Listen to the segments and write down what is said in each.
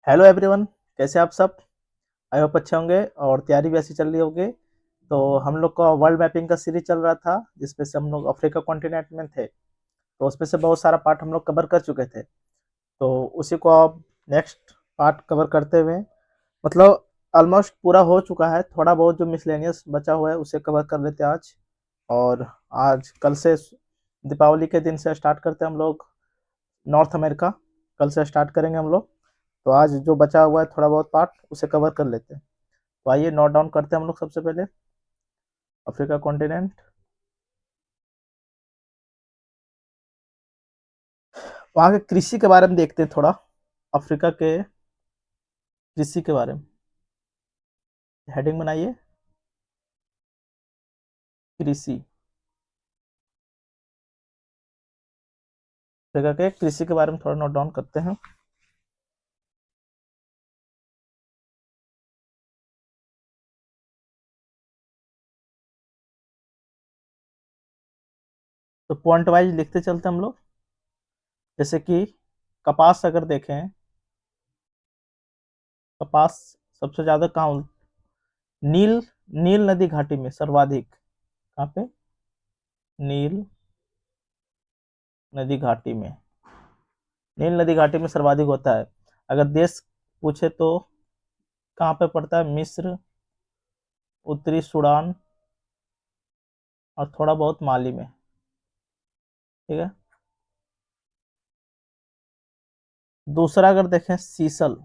Hello everyone. कैसे आप सब? आई होप अच्छे होंगे और तैयारी भी ऐसी चल रही होगी। तो हम लोग का वर्ल्ड मैपिंग का सीरीज चल रहा था जिसमें से हम लोग अफ्रीका कॉन्टिनेंट में थे। तो उसमें से बहुत सारा पार्ट हम लोग कवर कर चुके थे। तो उसी को अब नेक्स्ट पार्ट कवर करते हुए मतलब ऑलमोस्ट पूरा हो चुका है। थोड़ा बहुत जो मिसलेनियस बचा हुआ है उसे कवर कर लेते हैं आज। और आज कल से दीपावली के दिन से स्टार्ट करते हैं हम लोग नॉर्थ अमेरिका। कल से स्टार्ट करेंगे हम लोग। तो आज जो बचा हुआ है थोड़ा बहुत पार्ट उसे कवर कर लेते हैं। तो आइए नोट डाउन करते हैं हम लोग सबसे पहले अफ्रीका कॉन्टिनेंट। वहाँ के कृषि के बारे में देखते हैं थोड़ा। अफ्रीका के कृषि के बारे में हेडिंग बनाइए, कृषि। अफ्रीका के कृषि के बारे में थोड़ा नोट डाउन करते हैं। तो पॉइंट वाइज लिखते चलते हम लोग। जैसे कि कपास अगर देखें, कपास सबसे ज्यादा कहाँ? नील नील नदी घाटी में सर्वाधिक। कहाँ पे? नील नदी घाटी में। नील नदी घाटी में सर्वाधिक होता है। अगर देश पूछे तो कहाँ पे पड़ता है? मिस्र, उत्तरी सूडान और थोड़ा बहुत माली में। ठीक है। दूसरा अगर देखें सीसल।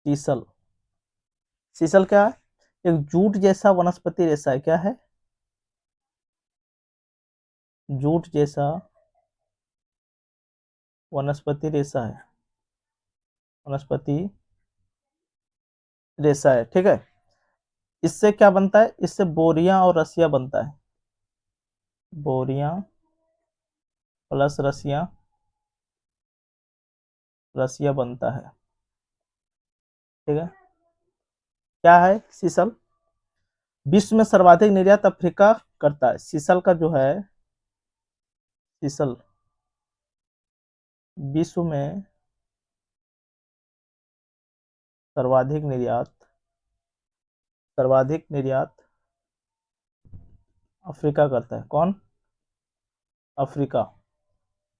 सीसल सीसल क्या है? एक जूट जैसा वनस्पति रेशा है। क्या है? जूट जैसा वनस्पति रेशा है। वनस्पति रेशा है। ठीक है। इससे क्या बनता है? इससे बोरियां और रस्सियां बनता है। बोरियां प्लस रस्सियां, रस्सियां बनता है। ठीक है। क्या है सीसल? विश्व में सर्वाधिक निर्यात अफ्रीका करता है। सीसल का जो है, सीसल विश्व में सर्वाधिक निर्यात, सर्वाधिक निर्यात अफ्रीका करता है। कौन? अफ्रीका।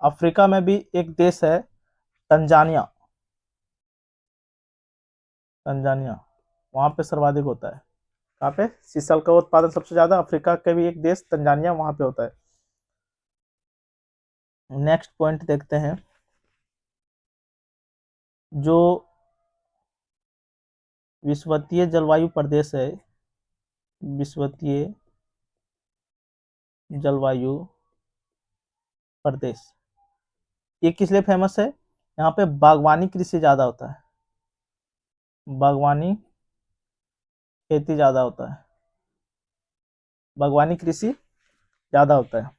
अफ्रीका में भी एक देश है तंजानिया। तंजानिया, वहां पे सर्वाधिक होता है। कहाँ पे? सीसल का उत्पादन सबसे ज्यादा अफ्रीका के भी एक देश तंजानिया, वहां पे होता है। नेक्स्ट पॉइंट देखते हैं। जो विषुवतीय जलवायु प्रदेश है, विषुवतीय जलवायु प्रदेश, ये किस लिए फेमस है? यहाँ पे बागवानी कृषि ज्यादा होता है। बागवानी खेती ज्यादा होता है। बागवानी कृषि ज्यादा होता है।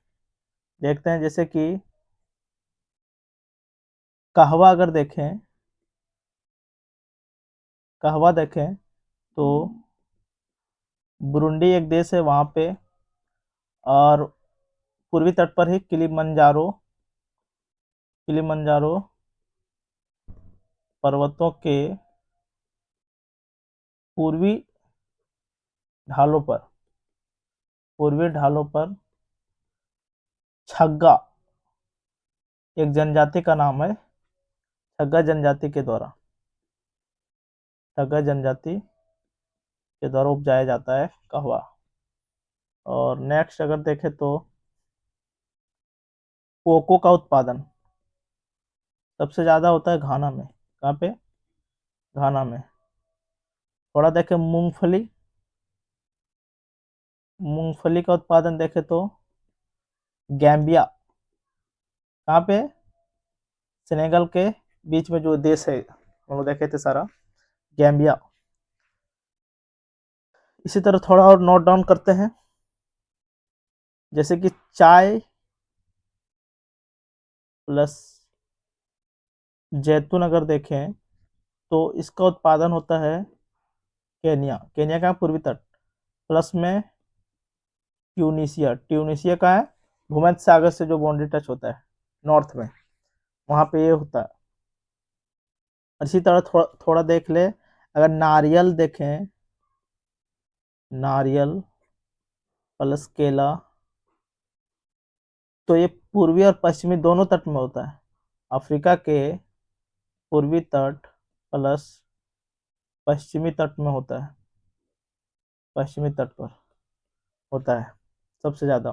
देखते हैं जैसे कि कहवा अगर देखें, कहवा देखें तो बुरुंडी एक देश है वहां पे। और पूर्वी तट पर ही किलिमंजारो, किलिमंजारो पर्वतों के पूर्वी ढालों पर, पूर्वी ढालों पर छग्गा, एक जनजाति का नाम है। छग्गा जनजाति के द्वारा, छग्गा जनजाति के द्वारा उपजाया जाता है कहवा। और नेक्स्ट अगर देखें तो कोको का उत्पादन सबसे ज्यादा होता है घाना में। कहाँ पे? घाना में। थोड़ा देखें मूंगफली, मूंगफली का उत्पादन देखें तो गैम्बिया। कहाँ पे? सेनेगल के बीच में जो देश है हम लोग देखे थे सारा, गैम्बिया। इसी तरह थोड़ा और नोट डाउन करते हैं। जैसे कि चाय प्लस जैतून अगर देखें तो इसका उत्पादन होता है केनिया। केनिया का पूर्वी तट, प्लस में ट्यूनिसिया। ट्यूनिसिया का है भूमध्य सागर से जो बाउंड्री टच होता है नॉर्थ में, वहां पे ये होता है। इसी तरह थोड़ा देख ले, अगर नारियल देखें, नारियल प्लस केला, तो ये पूर्वी और पश्चिमी दोनों तट में होता है। अफ्रीका के पूर्वी तट प्लस पश्चिमी तट में होता है, पश्चिमी तट पर होता है सबसे ज्यादा।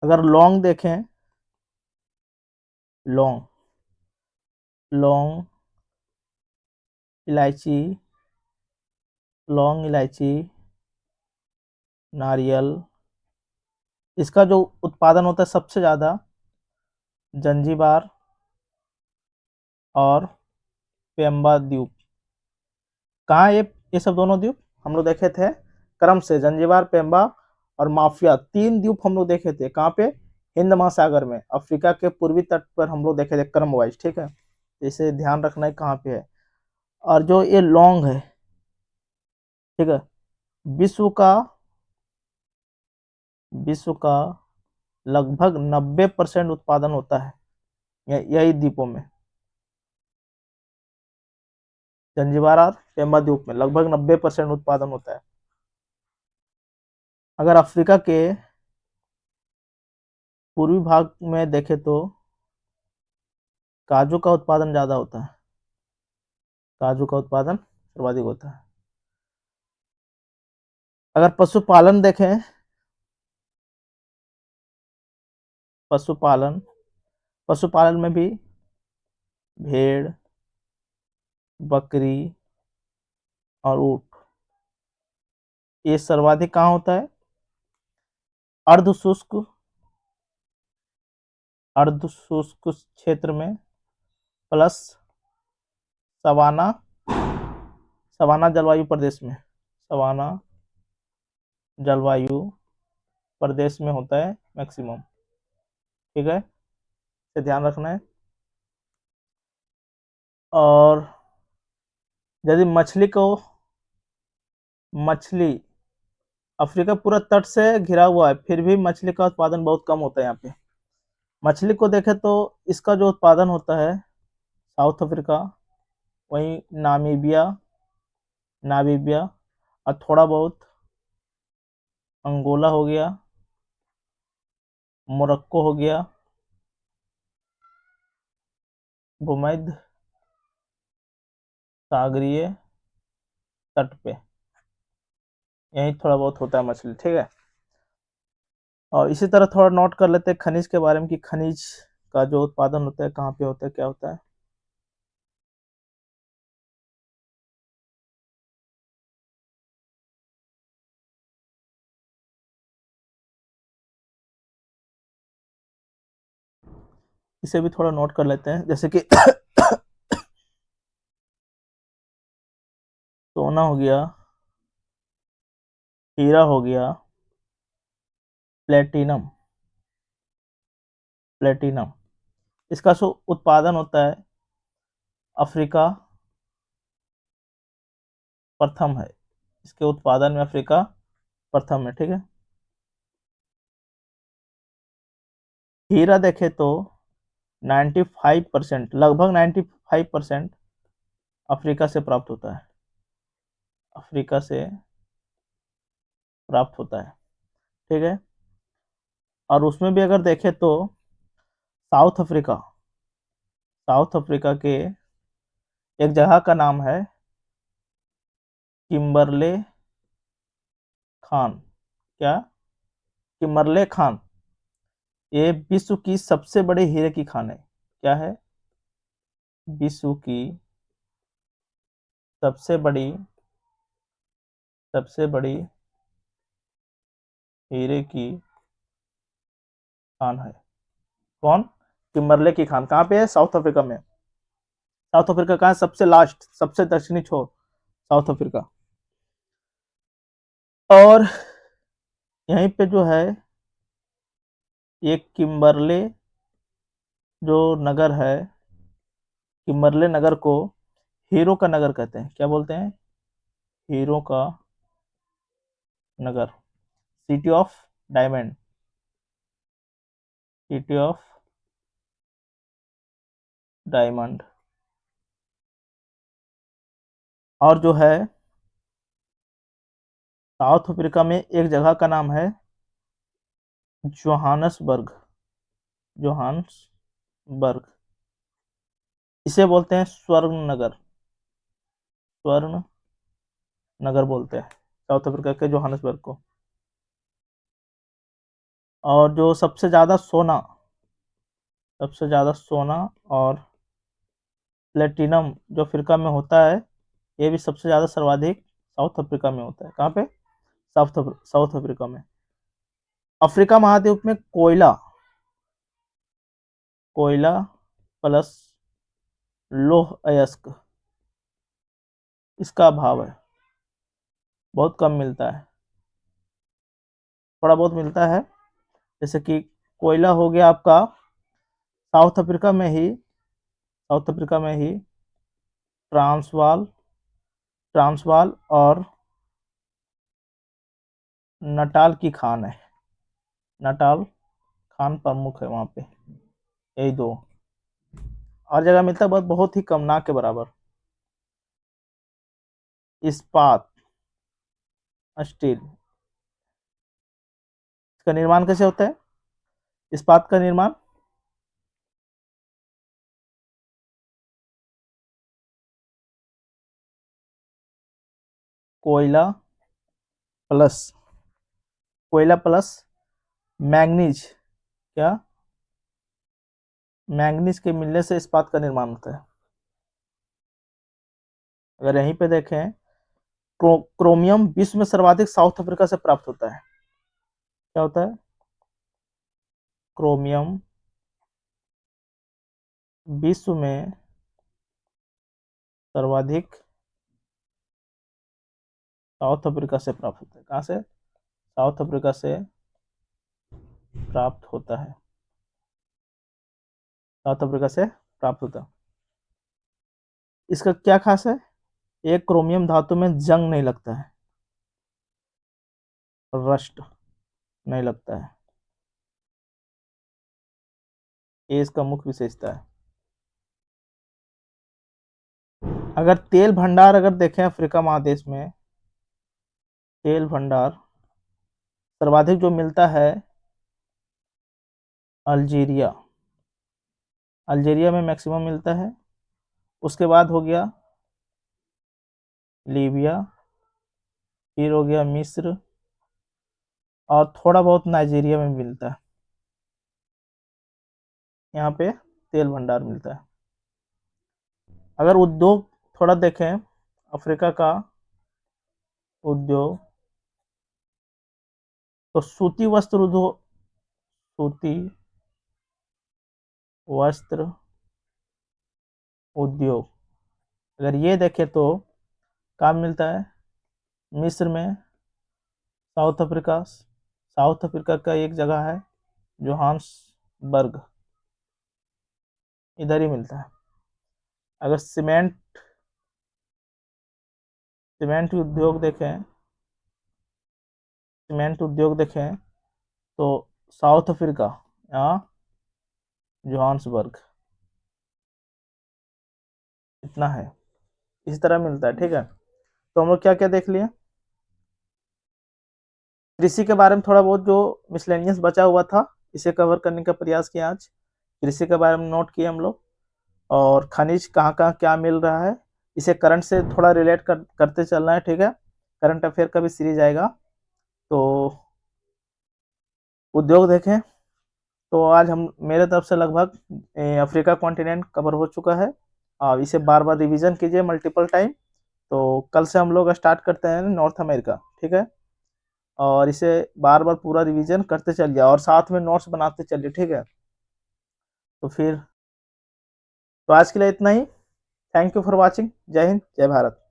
अगर लौंग देखें, लौंग, लौंग, इलायची, लौंग, इलायची, नारियल, इसका जो उत्पादन होता है सबसे ज्यादा जंजीबार और पेम्बा द्वीप। कहाँ ये सब दोनों द्वीप हम लोग देखे थे क्रम से, जंजीबार, पेम्बा और माफिया, 3 द्वीप हम लोग देखे थे। कहाँ पे? हिंद महासागर में, अफ्रीका के पूर्वी तट पर हम लोग देखे थे क्रम वाइज, ठीक है। इसे ध्यान रखना है कहाँ पे है। और जो ये लौंग है, ठीक है, विश्व का विश्व का लगभग 90% उत्पादन होता है यही द्वीपों में, जंजीबार और पेम्बा द्वीप में लगभग 90% उत्पादन होता है। अगर अफ्रीका के पूर्वी भाग में देखें तो काजू का उत्पादन ज्यादा होता है, काजू का उत्पादन सर्वाधिक होता है। अगर पशुपालन देखें, पशुपालन पशुपालन में भी भेड़, बकरी और ऊंट, ये सर्वाधिक कहाँ होता है? अर्ध शुष्क अर्ध शुष्क क्षेत्र में प्लस सवाना सवाना जलवायु प्रदेश में, सवाना जलवायु प्रदेश में होता है मैक्सिमम, ठीक है, इसे ध्यान रखना है। और यदि मछली अफ्रीका पूरा तट से घिरा हुआ है, फिर भी मछली का उत्पादन बहुत कम होता है यहाँ पे। मछली को देखें तो इसका जो उत्पादन होता है साउथ अफ्रीका, वहीं नामीबिया और थोड़ा बहुत अंगोला हो गया, मोरक्को हो गया, भूमध्य सागरीय तट पे यही थोड़ा बहुत होता है मछली, ठीक है। और इसी तरह थोड़ा नोट कर लेते हैं खनिज के बारे में कि खनिज का जो उत्पादन होता है कहाँ पे होता है, क्या होता है। इसे भी थोड़ा नोट कर लेते हैं, जैसे कि सोना हो गया, हीरा हो गया, प्लेटिनम प्लेटिनम इसका जो उत्पादन होता है अफ्रीका प्रथम है, इसके उत्पादन में अफ्रीका प्रथम है, ठीक है। हीरा देखे तो 95%, लगभग 95% अफ्रीका से प्राप्त होता है, अफ्रीका से प्राप्त होता है, ठीक है। और उसमें भी अगर देखें तो साउथ अफ्रीका साउथ अफ्रीका के एक जगह का नाम है किम्बरले खान, क्या? किम्बरले खान, ये विश्व की सबसे बड़े हीरे की खान है। क्या है? विश्व की सबसे बड़ी सबसे बड़ी हीरे की खान है। कौन? किम्बरले की खान। कहाँ पे है? साउथ अफ्रीका में। साउथ अफ्रीका कहाँ है? सबसे लास्ट, सबसे दक्षिणी छोर, साउथ अफ्रीका। और यहीं पे जो है ये किम्बरले जो नगर है, किम्बरले नगर को हीरो का नगर कहते हैं। क्या बोलते हैं? हीरो का नगर, city of diamond, city of diamond, और जो है साउथ अफ्रीका में एक जगह का नाम है जोहानसबर्ग। जोहान्सबर्ग, इसे बोलते हैं स्वर्ण नगर। स्वर्ण नगर बोलते हैं साउथ अफ्रीका के जोहानसबर्ग को। और जो सबसे ज्यादा सोना और प्लेटिनम जो अफ्रीका में होता है, ये भी सबसे ज्यादा सर्वाधिक साउथ अफ्रीका में होता है। कहाँ पे? साउथ अफ्रीका में। अफ्रीका महाद्वीप में कोयला प्लस लौह अयस्क, इसका अभाव है, बहुत कम मिलता है। थोड़ा बहुत मिलता है, जैसे कि कोयला हो गया आपका साउथ अफ्रीका में ही साउथ अफ्रीका में ही ट्रांसवाल ट्रांसवाल और नटाल की खान है। नटाल खान प्रमुख है वहां पे। यही दो। और जगह मिलता है, बहुत बहुत ही कम, ना के बराबर। इस्पात, स्टील, इसका निर्माण कैसे होता है? इस्पात का निर्माण कोयला प्लस कोयला प्लस मैंगनीज, क्या? मैंगनीज के मिलने से इस्पात का निर्माण होता है। अगर यहीं पे देखें, क्रोमियम विश्व में सर्वाधिक साउथ अफ्रीका से प्राप्त होता है। क्या होता है? क्रोमियम विश्व में सर्वाधिक साउथ अफ्रीका से प्राप्त होता है। कहाँ से? साउथ अफ्रीका से प्राप्त होता है। साउथ अफ्रीका से प्राप्त होता है। इसका क्या खास है? एक, क्रोमियम धातु में जंग नहीं लगता है, रस्ट नहीं लगता है। ये इसका मुख्य विशेषता है। अगर तेल भंडार अगर देखें अफ्रीका महादेश में, तेल भंडार सर्वाधिक जो मिलता है अल्जीरिया। अल्जीरिया में मैक्सिमम मिलता है। उसके बाद हो गया लीबिया, फिर हो गया मिस्र, और थोड़ा बहुत नाइजीरिया में मिलता है। यहाँ पे तेल भंडार मिलता है। अगर उद्योग थोड़ा देखें अफ्रीका का उद्योग, तो सूती वस्त्र उद्योग, अगर ये देखें तो काम मिलता है मिस्र में। साउथ अफ्रीका का एक जगह है जोहान्सबर्ग, इधर ही मिलता है। अगर सीमेंट उद्योग देखें सीमेंट उद्योग देखें तो साउथ अफ्रीका, यहाँ जोहान्सबर्ग, इतना है। इस तरह मिलता है। ठीक है, तो हम लोग क्या क्या देख लिए? कृषि के बारे में थोड़ा बहुत जो मिसलेनियस बचा हुआ था, इसे कवर करने का प्रयास किया आज। कृषि के बारे में नोट किए हम लोग, और खनिज कहाँ कहाँ क्या मिल रहा है, इसे करंट से थोड़ा रिलेट करते चलना है। ठीक है, करंट अफेयर का भी सीरीज आएगा। तो उद्योग देखें, तो आज हम मेरे तरफ से लगभग अफ्रीका कॉन्टिनेंट कवर हो चुका है। और इसे बार बार रिवीजन कीजिए मल्टीपल टाइम। तो कल से हम लोग स्टार्ट करते हैं नॉर्थ अमेरिका। ठीक है, और इसे बार बार पूरा रिवीजन करते चलिए और साथ में नोट्स बनाते चलिए। ठीक है, तो फिर तो आज के लिए इतना ही। Thank you for watching. जय हिंद, जय भारत।